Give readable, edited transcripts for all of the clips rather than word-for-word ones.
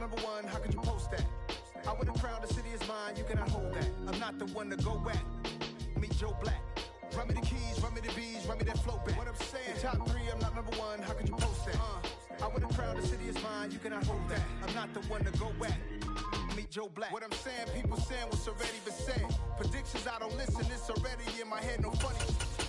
number one, how could you post that? I would have crowned the city is mine, you cannot hold that. I'm not the one to go back. Meet Joe Black. Run me the keys, run me the bees, run me that flow back. What I'm saying, top 3, I'm not number one, how could you post that? I would have crowned the city is mine, you cannot hold that. I'm not the one to go back. Meet Joe Black. What I'm saying, people saying what's already been said. Predictions, I don't listen, it's already in my head, no funny.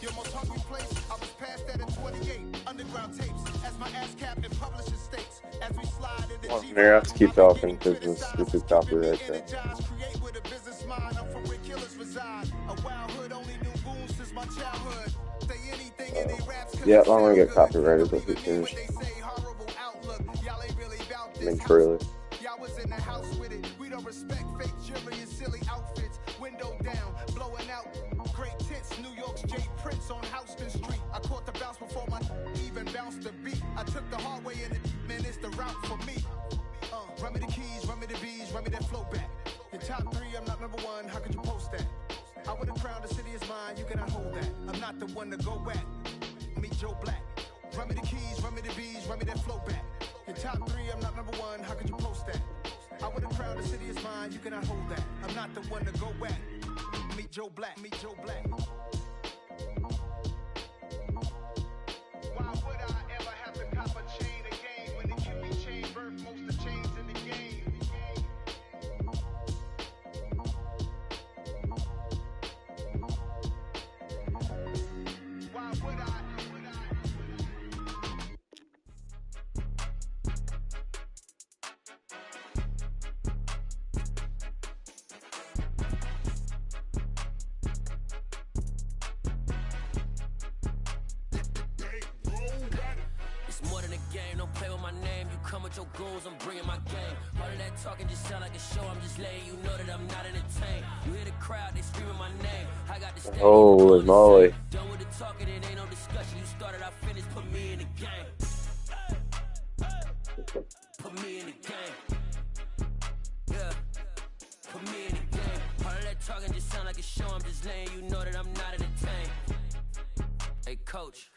Your most hungry place, I was past that at 28. Underground tapes, as my ass cap in publishing states. As we slide in the G. I have to keep talking because this is copyright thing. Create with a business mind, I'm from where killers reside. A wild hood, only knew goons since my childhood. Say anything in their raps. Yeah, I'm gonna get copyrighted if we finish. Main trailer. Y'all was in the house with it. We don't respect fake jewelry and silly outfits. Window down, blowing out. Great tits, New York's J. Prince on Houston Street. I caught the bounce before my even bounced the beat. I took the hard way in it, man, it's the route for me. Run me the keys, run me the bees, run me that flow back. In top 3, I'm not number one, how could you post that? I would have crowned the city is mine, you cannot hold that. I'm not the one to go back. Meet Joe Black. Run me the keys, run me the bees, run me that flow back. In top 3, I'm not number one, how could you post that? I would have crowned the city is mine, you cannot hold that. I'm not the one to go back. Meet Joe Black, meet Joe Black. Why would I ever have to cop a chain again when it can be chain birth most of chains in the game? Why would I? Your goals, I'm bringing my game. All of that talking just sound like a show. I'm just letting you know that I'm not entertained. You hear the crowd, they screaming my name. I got the stage. Holy moly. Done with the talking, it ain't no discussion. You started, I finished, put me in the game. Put me in the game. Yeah. Put me in the game. All of that talking just sound like a show. I'm just letting you know that I'm not entertained. Hey, coach.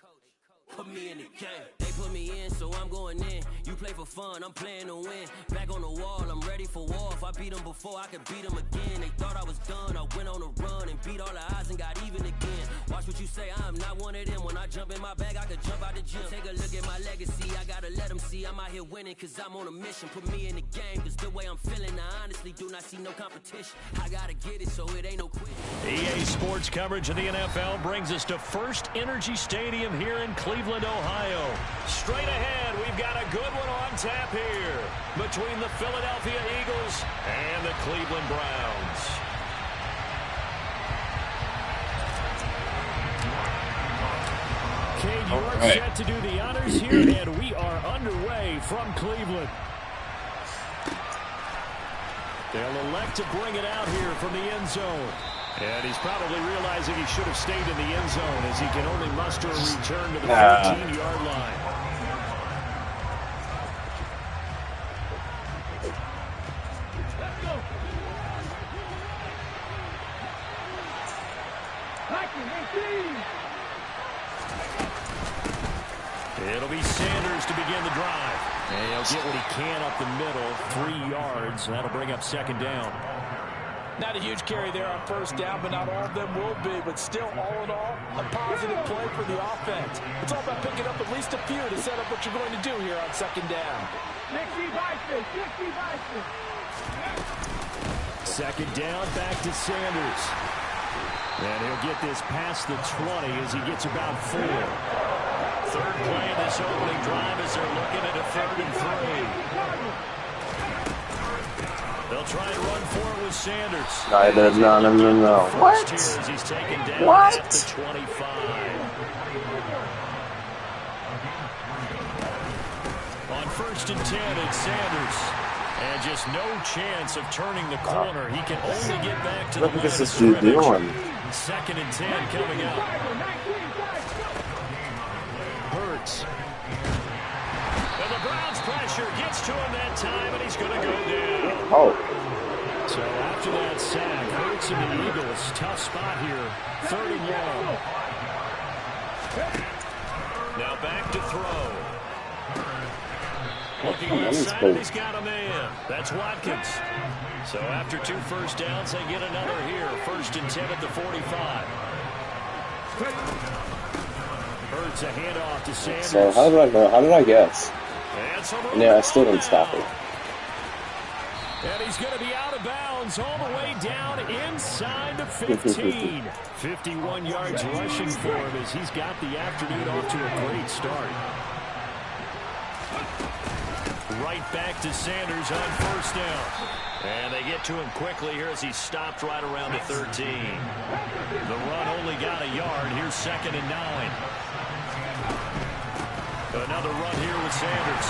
Put me in the game. They put me in, so I'm going in. You play for fun, I'm playing to win. Back on the wall, I'm ready for war. If I beat them before, I could beat them again. They thought I was done, I went on a run and beat all the odds and got even again. Watch what you say, I'm not one of them. When I jump in my bag, I could jump out the gym. Take a look at my legacy, I gotta let them see I'm out here winning, cause I'm on a mission. Put me in the game, cause the way I'm feeling, I honestly do not see no competition. I gotta get it, so it ain't no quit. EA Sports coverage of the NFL brings us to First Energy Stadium here in Cleveland, Ohio. Straight ahead, we've got a good one on tap here between the Philadelphia Eagles and the Cleveland Browns. Cade, you are set to do the honors here, and we are underway from Cleveland. They'll elect to bring it out here from the end zone. And he's probably realizing he should have stayed in the end zone as he can only muster a return to the 14-yard line. It'll be Sanders to begin the drive. And he'll get what he can up the middle, 3 yards. That'll bring up second down. Not a huge carry there on first down, but not all of them will be. But still, all in all, a positive play for the offense. It's all about picking up at least a few to set up what you're going to do here on second down. Second down, back to Sanders. And he'll get this past the 20 as he gets about 4. Third play of this opening drive as they're looking at a 3rd and 3. They'll try and run for it with Sanders. No. What? He's taken down what? At the 25. On 1st and 10, it's Sanders. And just no chance of turning the corner. He can only get back to the line of scrimmage. Doing? 2nd and 10 coming up. Hurts. And the Browns pressure gets to him that time, and he's going to go down. So after that sack, Hurts and the Eagles, tough spot here. 3rd and long. Now back to throw. Looking inside, and he's got a man. That's Watkins. So after 2 first downs, they get another here. 1st and 10 at the 45. Hurts a handoff to Sanders. So how did I know? How did I guess? Yeah, I still didn't stop it. And he's going to be out of bounds all the way down inside the 15. 51 yards rushing for him as he's got the afternoon off to a great start. Right back to Sanders on 1st down. And they get to him quickly here as he stopped right around the 13. The run only got a yard. Here's 2nd and 9. Another run here with Sanders.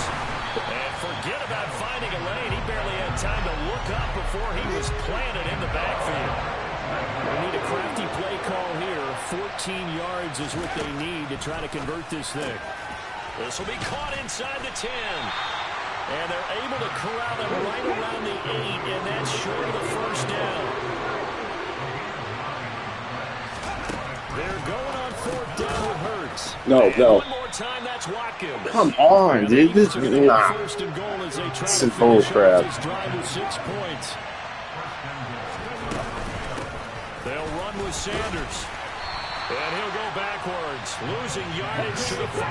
And forget about finding a lane. He barely had time to look up before he was planted in the backfield. They need a crafty play call here. 14 yards is what they need to try to convert this thing. This will be caught inside the 10. And they're able to corral him right around the 8, and that's short of the 1st down. They're going on 4th down with Hurts. No. One more time, that's Watkins. Come on, dude. This is not. This is bull crap. Drive with 6 points. They'll run with Sanders. And he'll go backwards, losing yardage to the 5.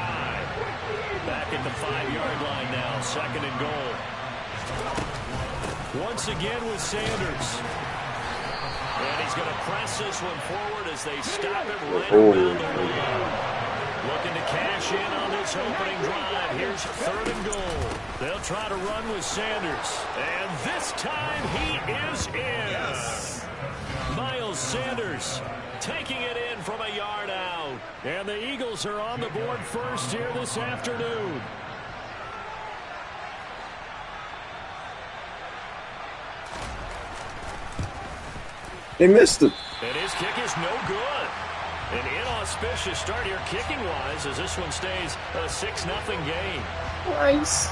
Back at the 5-yard line now, 2nd and goal. Once again with Sanders. And he's going to press this one forward as they stop him right around the line. Looking to cash in on this opening drive. Here's 3rd and goal. They'll try to run with Sanders. And this time he is in. Yes. Miles Sanders taking it in from a yard out. And the Eagles are on the board first here this afternoon. They missed it. And his kick is no good. An inauspicious start here kicking-wise as this one stays a 6-0 game. Nice.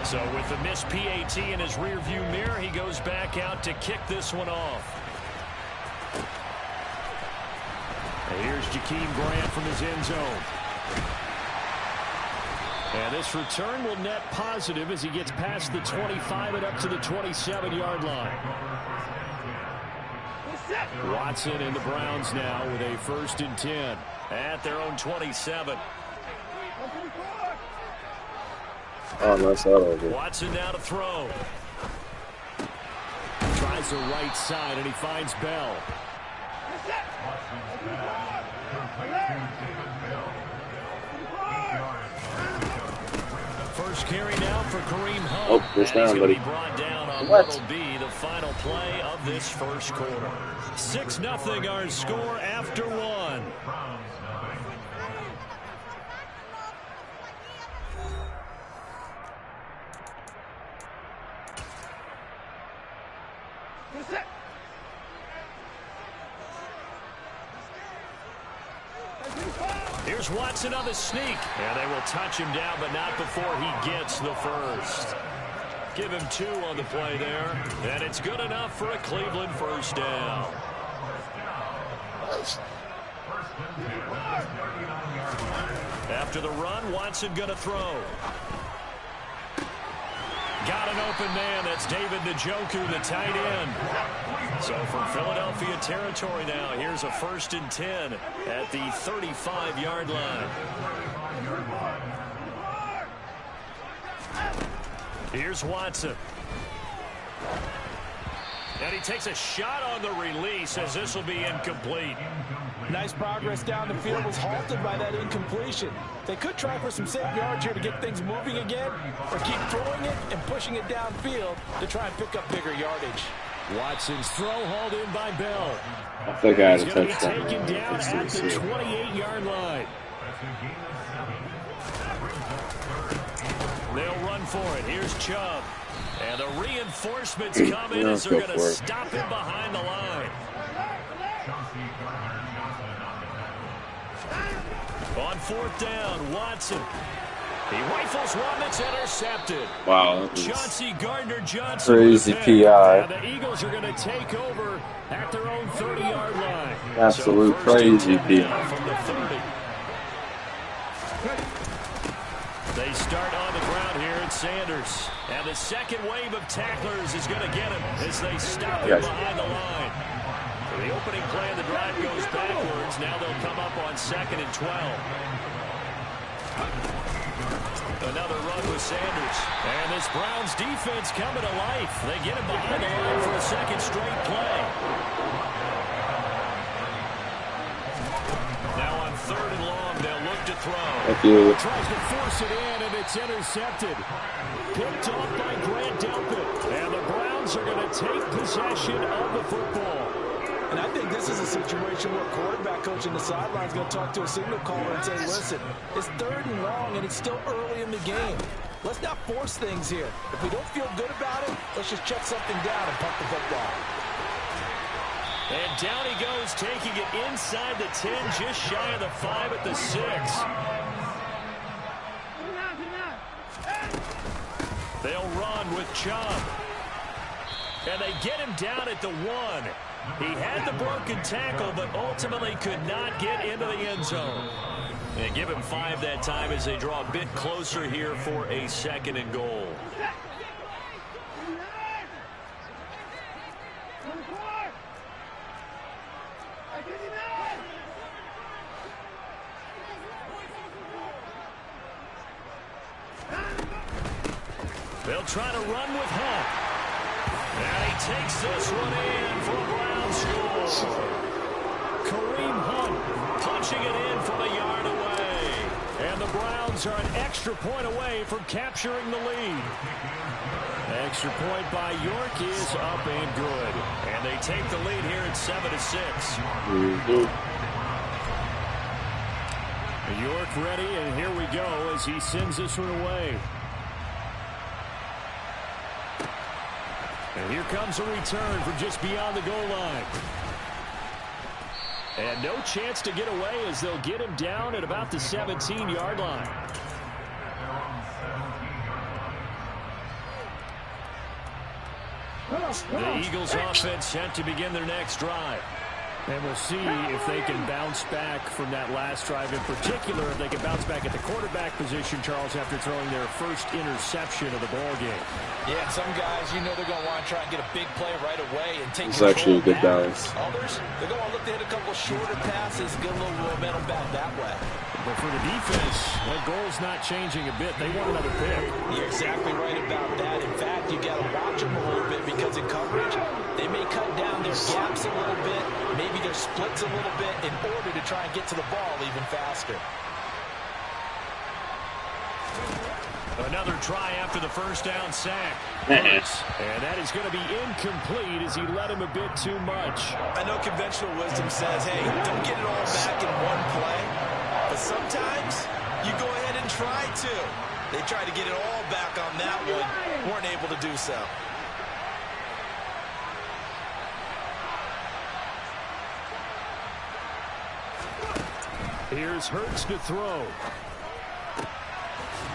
So with the missed PAT in his rearview mirror, he goes back out to kick this one off. And here's Jakeem Grant from his end zone. And this return will net positive as he gets past the 25 and up to the 27-yard line. Watson and the Browns now with a 1st and 10 at their own 27. Oh, nice out over. Watson now to throw. Tries the right side, and he finds Bell. First carry now for Kareem Hunt. Oh, this down, buddy. Brought down on What? what'll be the final play of this first quarter. 6-0 our score after 1. Here's Watson on the sneak. And they will touch him down, but not before he gets the first. Give him 2 on the play there. And it's good enough for a Cleveland 1st down. After the run, Watson going to throw. Got an open man. That's David Njoku, the tight end. So from Philadelphia territory now, here's a 1st and 10 at the 35-yard line. Here's Watson. And he takes a shot on the release as this will be incomplete. Nice progress down the field, was halted by that incompletion. They could try for some safe yards here to get things moving again, or keep throwing it and pushing it downfield to try and pick up bigger yardage. Watson's throw hauled in by Bell. I think I had a He's going to be touchdown. taken down at the 28-yard line. They'll run for it. Here's Chubb. And the reinforcements come in as they're going to stop him behind the line. On 4th down, Watson. He rifles one that's intercepted. Wow. Chauncey Gardner-Johnson. Crazy PI. And the Eagles are going to take over at their own 30-yard line. Absolute So crazy PI. from the 30. Sanders. And the second wave of tacklers is going to get him as they stop him behind the line. For the opening play of the drive goes backwards. Now they'll come up on 2nd and 12. Another run with Sanders. And this Browns defense coming to life. They get him behind the line for a second straight play. Now on 3rd and long, they'll look to throw. Thank you. Tries to force it in, and it's intercepted. Picked off by Grant Delpit. And the Browns are going to take possession of the football. And I think this is a situation where quarterback coach in the sideline is going to talk to a signal caller and say, listen, it's 3rd and long, and it's still early in the game. Let's not force things here. If we don't feel good about it, let's just check something down and punt the football. And down he goes, taking it inside the 10, just shy of the 5 at the 6. They'll run with Chubb. And they get him down at the 1. He had the broken tackle, but ultimately could not get into the end zone. And give him 5 that time as they draw a bit closer here for a 2nd and goal. They'll try to run with Hunt. And he takes this one in for a Brown score. Kareem Hunt punching it in from a yard away. And the Browns are an extra point away from capturing the lead. Extra point by York is up and good. And they take the lead here at 7-6. York ready, and here we go as he sends this one away. And here comes a return from just beyond the goal line. And no chance to get away as they'll get him down at about the 17-yard line. The Eagles offense set to begin their next drive. And we'll see if they can bounce back from that last drive. In particular, if they can bounce back at the quarterback position, Charles, after throwing their first interception of the ball game. Yeah, some guys, you know they're going to want to try and get a big play right away and take It's actually a good back. balance. Others, they're going to look to hit a couple shorter passes, get a little momentum back that way. But for the defense, that goal's not changing a bit. They want another pick. You're exactly right about that. In fact, you got to watch them a little bit because in coverage, they may cut down their gaps a little bit, maybe their splits a little bit in order to try and get to the ball even faster. Another try after the first down sack. And that is going to be incomplete as he led him a bit too much. I know conventional wisdom says, hey, don't get it all back in one play. But sometimes you go ahead and try to. They tried to get it all back on that one. Weren't able to do so. Here's Hurts to throw.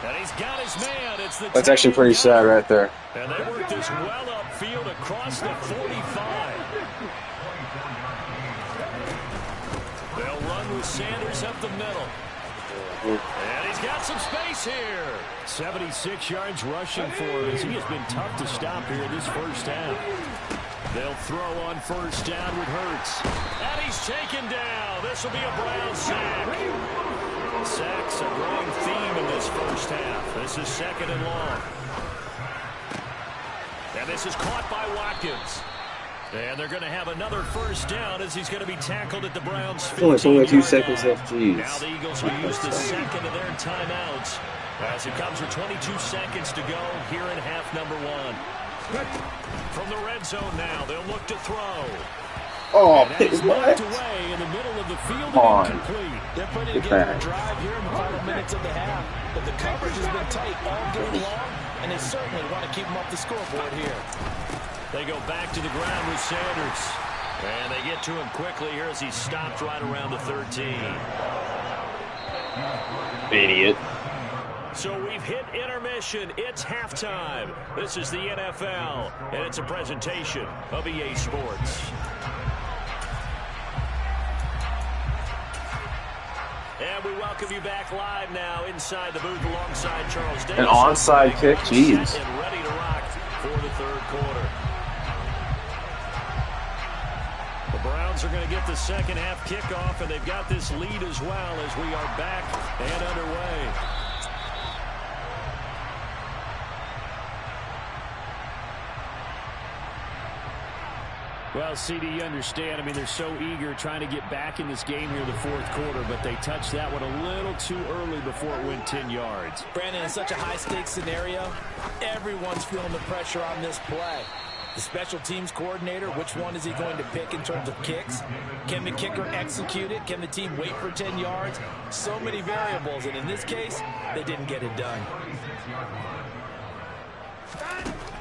And he's got his man. It's the That's actually pretty sad right there. And they work this well upfield across the 45. They'll run with Sanders up the middle. And he's got some space here. 76 yards rushing for him as he has been tough to stop here this first half. They'll throw on first down with Hurts. And he's taken down. This will be a Brown sack. Sacks a growing theme in this first half. This is 2nd and long. And this is caught by Watkins. And they're going to have another first down as he's going to be tackled at the Browns' 15-yard It's only 2 line. seconds left. Jeez. Now the Eagles will use the second of their timeouts as it comes with 22 seconds to go here in half number 1. From the red zone now, they'll look to throw. Oh, He's knocked what? away in the middle of the field On. and incomplete. They're putting together a drive here in the final minutes of the half, but the coverage has been tight all game long, and they certainly want to keep them off the scoreboard here. They go back to the ground with Sanders. And they get to him quickly here as he stopped right around the 13. Idiot. So we've hit intermission. It's halftime. This is the NFL, and it's a presentation of EA Sports. And we welcome you back live now inside the booth alongside Charles Davis. An onside kick, jeez. And ready to rock for the third quarter. The Browns are going to get the second half kickoff, and they've got this lead as well as we are back and underway. Well, CD, you understand. I mean, they're so eager trying to get back in this game here in the fourth quarter, but they touched that one a little too early before it went 10 yards. Brandon, in such a high-stakes scenario, everyone's feeling the pressure on this play. The special teams coordinator, which one is he going to pick in terms of kicks? Can the kicker execute it? Can the team wait for 10 yards? So many variables, and in this case, they didn't get it done.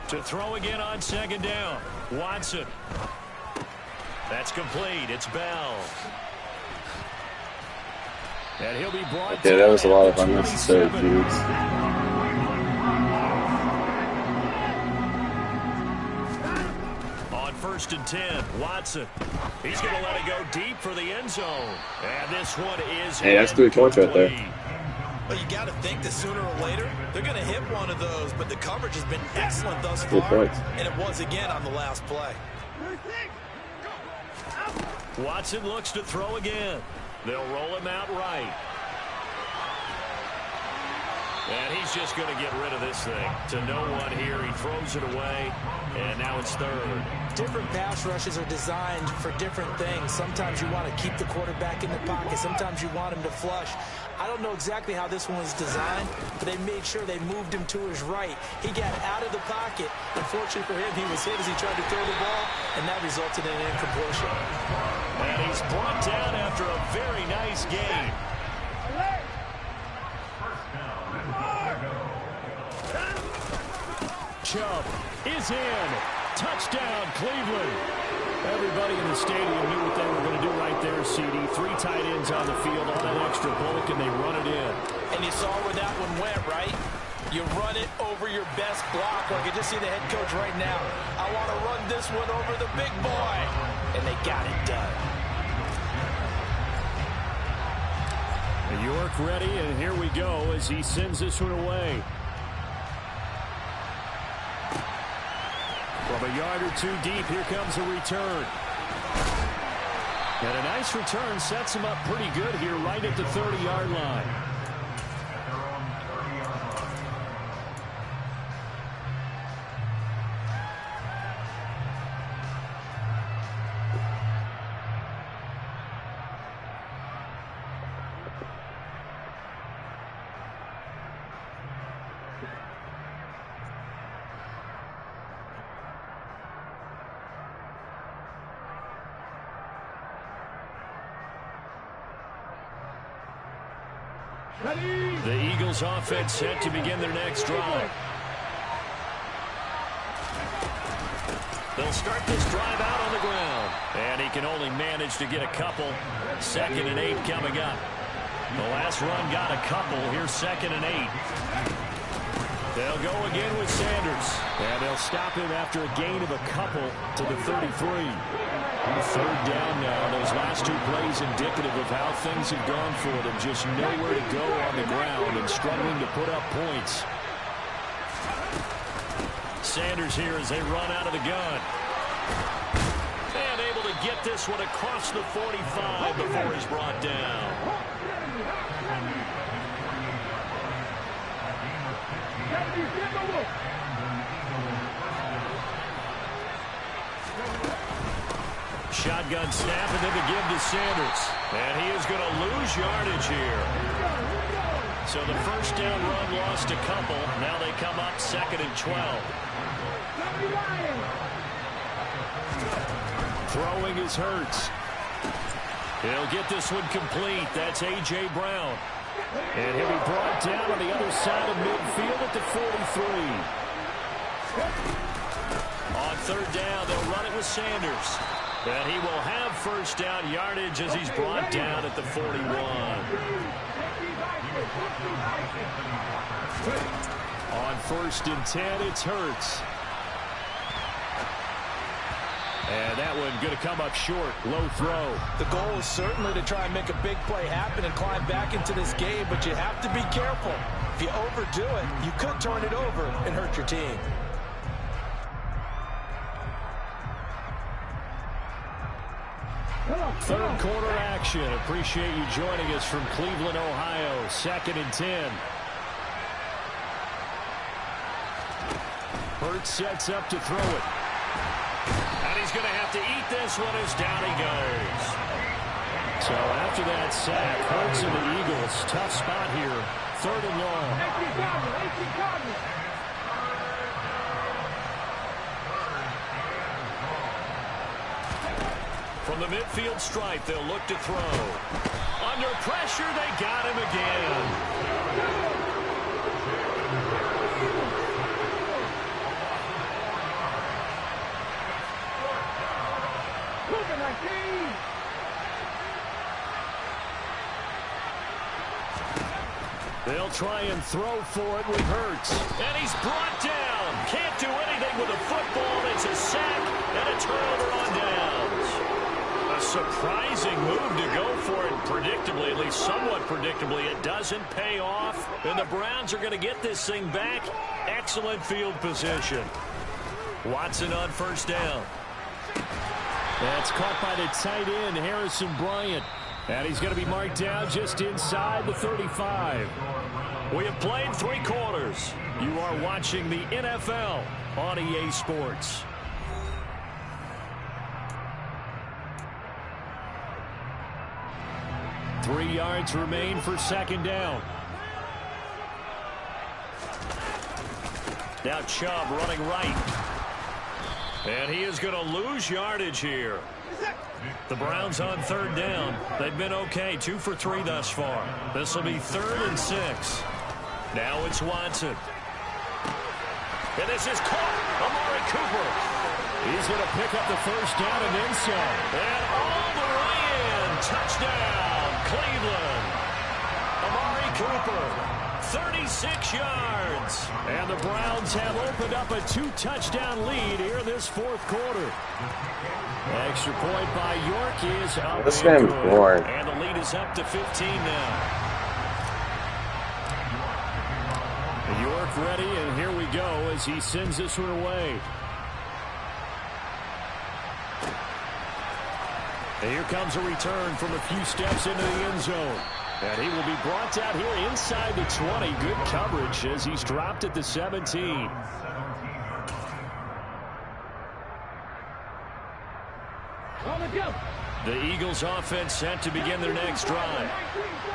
To throw again on second down, Watson. That's complete. It's Bell. And he'll be brought Yeah, that was a lot of unnecessary dudes. On 1st and 10, Watson. He's going to let it go deep for the end zone. And this one is... Hey, that's 3 points right there. Well, you got to think that sooner or later, they're going to hit one of those, but the coverage has been excellent thus far. 3 points. And it was again on the last play. Watson looks to throw again. They'll roll him out right. And he's just going to get rid of this thing. To no one here. He throws it away. And now it's third. Different pass rushes are designed for different things. Sometimes you want to keep the quarterback in the pocket. Sometimes you want him to flush. I don't know exactly how this one was designed, but they made sure they moved him to his right. He got out of the pocket. Unfortunately for him, he was hit as he tried to throw the ball, and that resulted in an incompletion. And he's brought down after a very nice game. Chubb is in. Touchdown, Cleveland. Everybody in the stadium knew what they were going to do right there, CD. 3 tight ends on the field, all that extra bulk, and they run it in. And you saw where that one went, right? You run it over your best blocker. I can just see the head coach right now. I want to run this one over the big boy. And they got it done. York ready, and here we go as he sends this one away. From a yard or 2 deep, here comes a return. And a nice return sets him up pretty good here right at the 30-yard line. The Eagles offense set to begin their next drive. They'll start this drive out on the ground. And he can only manage to get a couple. 2nd and 8 coming up. The last run got a couple. Here's 2nd and 8. They'll go again with Sanders. And they'll stop him after a gain of a couple to the 33. 3rd down now. Those last 2 plays indicative of how things have gone for them. Just nowhere to go on the ground and struggling to put up points. Sanders here as they run out of the gun. And able to get this one across the 45 before he's brought down. Shotgun snap and then to give to Sanders. And he is going to lose yardage here. So the first down run lost a couple. Now they come up 2nd and 12. Throwing is Hurts. He'll get this one complete. That's A.J. Brown. And he'll be brought down on the other side of midfield at the 43. On 3rd down, they'll run it with Sanders. And he will have first down yardage as he's brought down at the 41. On 1st and 10, it's Hurts. And that one going to come up short. Low throw. The goal is certainly to try and make a big play happen and climb back into this game, but you have to be careful. If you overdo it, you could turn it over and hurt your team. Third quarter action. Appreciate you joining us from Cleveland, Ohio. 2nd and 10. Hurts sets up to throw it. And he's going to have to eat this one as down he goes. So after that sack, Hurts and the Eagles, tough spot here. 3rd and long. From the midfield stripe, they'll look to throw. Under pressure, they got him again. They'll try and throw for it with Hurts. And he's brought down. Can't do anything with the football. It's a sack and a turnover on downs. A surprising move to go for it. Predictably, at least somewhat predictably, it doesn't pay off. And the Browns are going to get this thing back. Excellent field position. Watson on 1st down. That's caught by the tight end, Harrison Bryant. And he's going to be marked down just inside the 35. We have played 3 quarters. You are watching the NFL on EA Sports. Three yards remain for 2nd down. Now Chubb running right. And he is going to lose yardage here. The Browns on 3rd down. They've been okay. 2 for 3 thus far. This will be 3rd and 6. Now it's Watson. And this is caught. Amari Cooper. He's going to pick up the 1st down and then some. And all the way in. Touchdown, Cleveland. Amari Cooper. 36 yards. And the Browns have opened up a 2-touchdown lead here in this 4th quarter. Extra point by York is up. This game's boring. And the lead is up to 15 now. York ready, and here we go as he sends this one away. And here comes a return from a few steps into the end zone. And he will be brought out here inside the 20. Good coverage as he's dropped at the 17. The Eagles offense set to begin their next drive.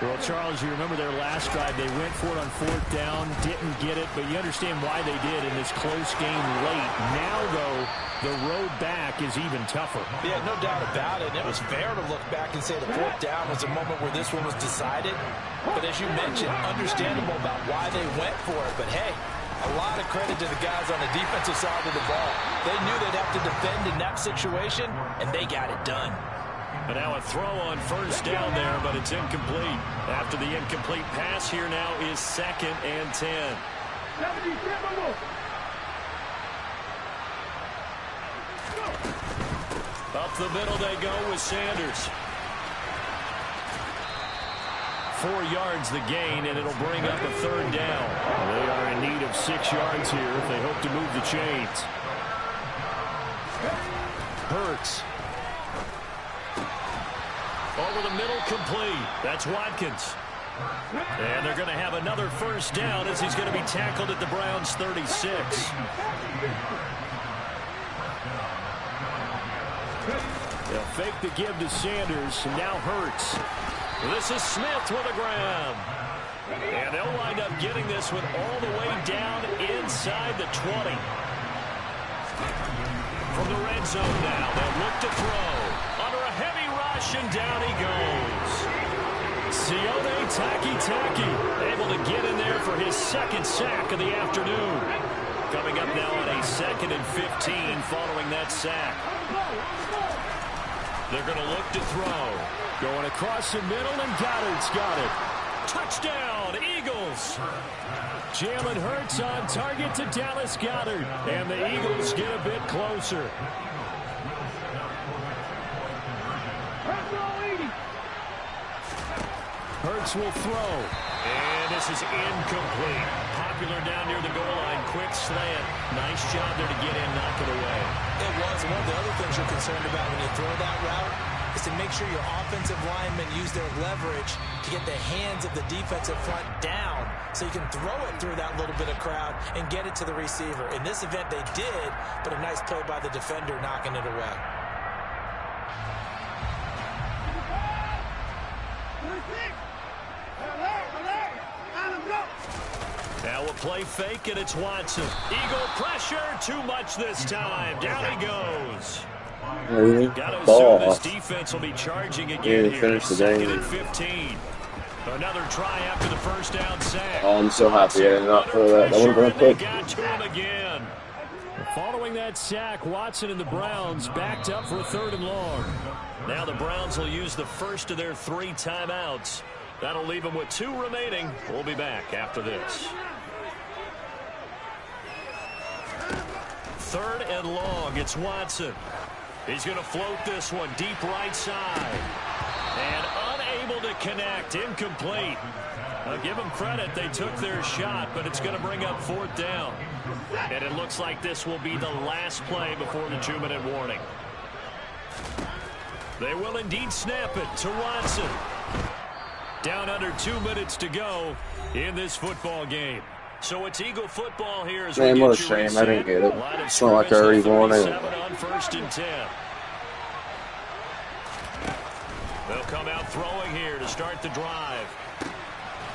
Well, Charles, you remember their last drive. They went for it on 4th down, didn't get it, but you understand why they did in this close game late. Now, though, the road back is even tougher. Yeah, no doubt about it. It was fair to look back and say the 4th down was a moment where this one was decided. But as you mentioned, understandable about why they went for it. But, hey, a lot of credit to the guys on the defensive side of the ball. They knew they'd have to defend in that situation, and they got it done. And now a throw on 1st down there, but it's incomplete. After the incomplete pass, here now is 2nd and 10. Up the middle they go with Sanders. 4 yards the gain, and it'll bring up a 3rd down. They are in need of 6 yards here if they hope to move the chains. Hurts. Over the middle, complete. That's Watkins. And they're going to have another 1st down as he's going to be tackled at the Browns' 36. They'll fake the give to Sanders. Now Hurts. This is Smith with a grab. And they'll wind up getting this one all the way down inside the 20. From the red zone now, they'll look to throw. Under a heavy rush, and down he goes. Sione Taki able to get in there for his 2nd sack of the afternoon. Coming up now on a 2nd and 15 following that sack. They're going to look to throw. Going across the middle, and Goddard's got it. Touchdown, Eagles. Jalen Hurts on target to Dallas Goedert. And the Eagles get a bit closer. Hurts will throw. And this is incomplete. Popular down near the goal line. Quick slant. Nice job there to get in, knock it away. It was. One of the other things you're concerned about when you throw that route is to make sure your offensive linemen use their leverage to get the hands of the defensive front down so you can throw it through that little bit of crowd and get it to the receiver. In this event, they did, but a nice play by the defender knocking it away. Now a play fake, and it's Watson. Eagle pressure, too much this time. Down he goes. Got to assume this defense will be charging again here. Second and 15. Another try after the first down sack. Oh, I'm so happy I did not throw that. That would have been quick. Got to him again. Following that sack, Watson and the Browns backed up for a 3rd and long. Now the Browns will use the first of their 3 timeouts. That'll leave them with 2 remaining. We'll be back after this. 3rd and long. It's Watson. He's going to float this one deep right side. And unable to connect. Incomplete. I'll give them credit. They took their shot, but it's going to bring up 4th down. And it looks like this will be the last play before the 2-minute warning. They will indeed snap it to Watson. Down under 2 minutes to go in this football game. So it's Eagle football here as man, what a shame. I didn't get it. It's not like I already won it. On 1st and 10. They'll come out throwing here to start the drive.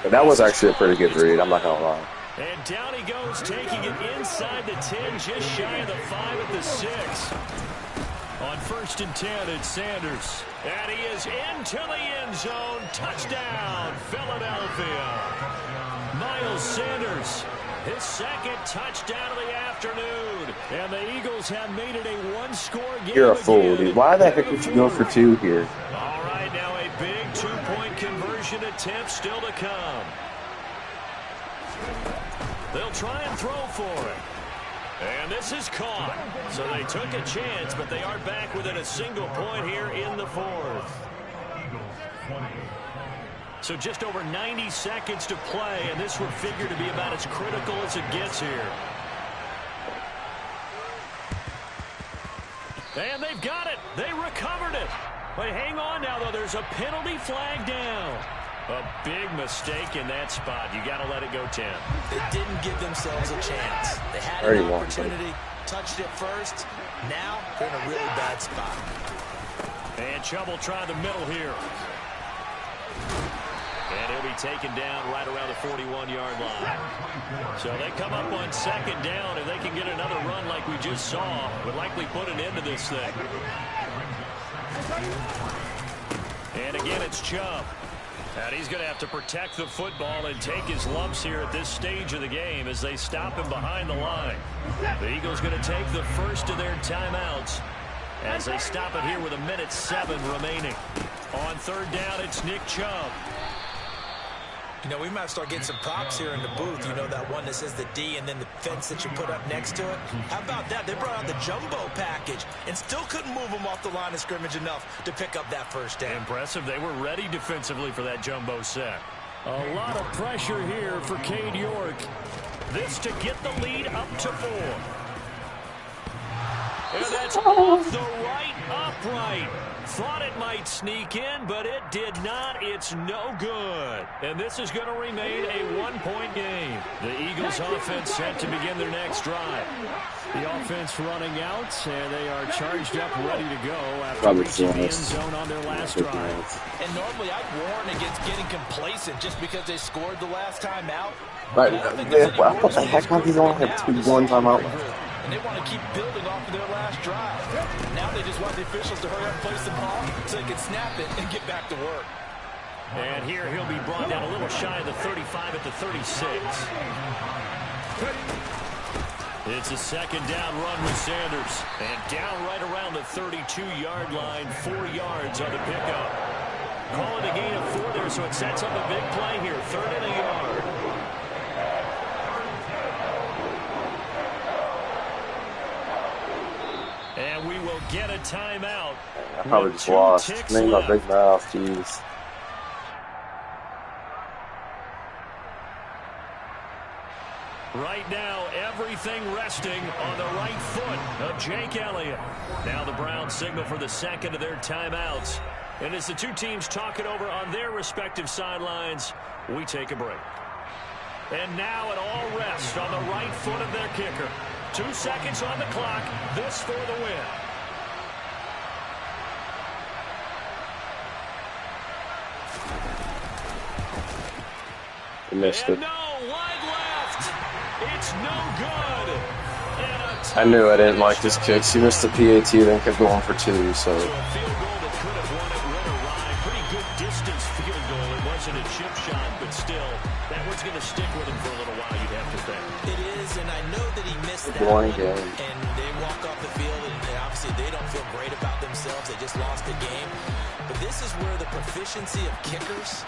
But that was actually a pretty good read. I'm not going to lie. And down he goes, taking it inside the 10, just shy of the 5 at the 6. On 1st and 10, it's Sanders. And he is into the end zone. Touchdown, Philadelphia. Miles Sanders, his 2nd touchdown of the afternoon. And the Eagles have made it a 1-score game. You're a fool, dude. Why the heck would you go for 2 here? All right, now a big 2-point conversion attempt still to come. They'll try and throw for it. And this is caught. So they took a chance, but they are back within a single point here in the 4th. So just over 90 seconds to play, and this would figure to be about as critical as it gets here. And they've got it. They recovered it. But hang on now, though. There's a penalty flag down. A big mistake in that spot. You got to let it go 10. They didn't give themselves a chance. They had an opportunity, touched it first. Now they're in a really bad spot. And Chubb will try the middle here. And he'll be taken down right around the 41-yard line. So they come up on 2nd down. If they can get another run like we just saw, would likely put an end to this thing. And again, it's Chubb. And he's going to have to protect the football and take his lumps here at this stage of the game as they stop him behind the line. The Eagles going to take the first of their timeouts as they stop it here with 1:07 remaining. On 3rd down, it's Nick Chubb. You know, we might start getting some props here in the booth. You know, that one that says the D and then the fence that you put up next to it. How about that? They brought out the jumbo package and still couldn't move them off the line of scrimmage enough to pick up that 1st down. Impressive. They were ready defensively for that jumbo set. A lot of pressure here for Cade York. This to get the lead up to 4. And that's off the right upright. Thought it might sneak in, but it did not. It's no good. And this is going to remain a 1-point game. The Eagles offense set to begin their next drive. The offense running out, and they are charged up, ready to go after reaching the end zone on their last drive. And normally I'd warn against getting complacent just because they scored the last time out. Right, what the heck? How do you only have 2-1 timeout? And they want to keep building off of their last drive. Now they just want the officials to hurry up and place the ball so they can snap it and get back to work. And here he'll be brought down a little shy of the 35 at the 36. It's a 2nd down run with Sanders. And down right around the 32-yard line, 4 yards on the pickup. Call it a gain of 4 there, so it sets up a big play here, 3rd and a yard. And we will get a timeout. I probably just lost. Name my big mouth, jeez. Right now, everything resting on the right foot of Jake Elliott. Now the Browns signal for the second of their timeouts. And as the two teams talk it over on their respective sidelines, we take a break. And now it all rests on the right foot of their kicker. 2 seconds on the clock. This for the win. He missed it. No, wide left. It's no good. I knew I didn't like his kicks. He missed the PAT, then kept going for 2, so. A field goal that could have won it, went awry. Pretty good distance field goal. It wasn't a chip shot, but still, that one's going to stick with him for a little while, you'd have to think. It is, and I know that he missed that Boring one, game. and they walk off the field, and obviously they don't feel great about themselves. They just lost the game. But this is where the proficiency of kickers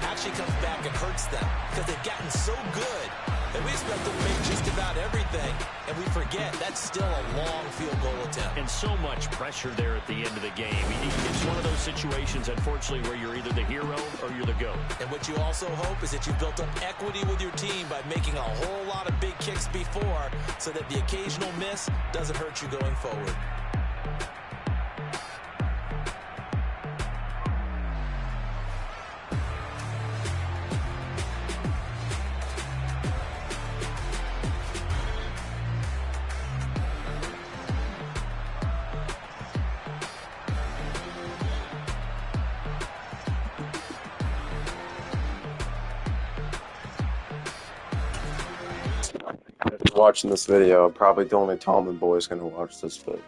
actually comes back and hurts them, because they've gotten so good that we expect them to make just about everything, and we forget that's still a long field goal attempt. And so much pressure there at the end of the game. It's one of those situations, unfortunately, where you're either the hero or you're the GOAT. And what you also hope is that you've built up equity with your team by making a whole lot of big kicks before, so that the occasional miss doesn't hurt you going forward. After watching this video, probably the only Tallman boy is going to watch this, but